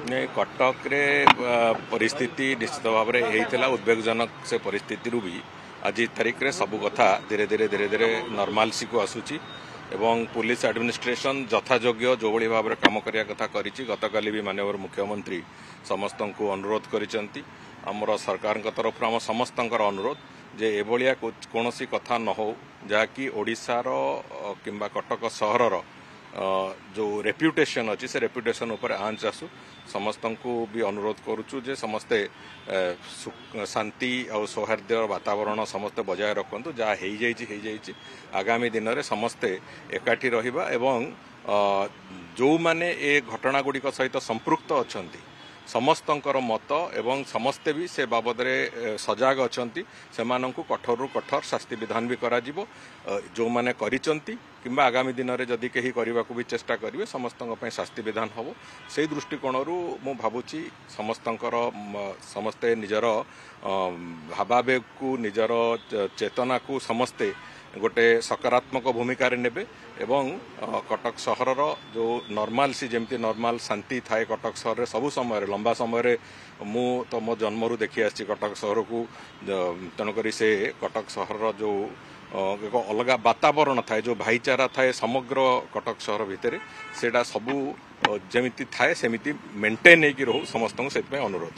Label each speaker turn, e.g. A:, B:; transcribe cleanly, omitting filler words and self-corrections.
A: नहीं कटक रे परिस्थिति निश्चित भाव में उद्वेगजनक से परिस्थिति भी आज तारीख रे सब कथा धीरे धीरे नॉर्मलसी को आसूची एवं पुलिस एडमिनिस्ट्रेशन यथायोग्य जो भाई भाव में कम करने कथा करी गतकाली भी माननीय मुख्यमंत्री समस्त को अनुरोध करिसेंती आमर सरकार तरफ आम समस्त अनुरोध जे एभलिया कौन कथा न हो जहाँकि ओडिशार किंबा कटक सहरर जो रेप्यूटेशन अच्छी से रेप्यूटेशन उपर आंच आसू समस्त को भी अनुरोध करुचु जे समस्ते शांति और सौहार्द वातावरण समस्ते बजाय रखु जहाँ हो आगामी दिन में समस्ते एकाठी रहिबा एवं जो माने ए घटना गुड़िक सहित संपृक्त अच्छा समस्तंकर मत एवं समस्ते भी से बाबद रे सजाग अछंती सेमानंकु कठोर कठोर शास्ति विधान भी करा जिवो जो माने करिसंती किंबा आगामी दिन में जदि कहीं करने को भी चेष्टा करेंगे समस्त शास्ति विधान हम से दृष्टिकोण मु भावुची समस्ते निजर भावावेग को निजर चेतना को समस्ते गोटे सकारात्मक भूमिका नेबे एवं कटक सहरर जो नॉर्मल सी जमती नॉर्मल शांति थाए कटक सहर सबु समय लंबा समय मु तो मो जन्मरू देखी आसी कटक सहर को तेणुक से कटक सहर जो एक अलग वातावरण थाए जो भाईचारा थाए समग्र कटक सहर भितर सेटा सबू जमिति थाए सेमिति मेंटेन होकि रहू समस्त अनुरोध।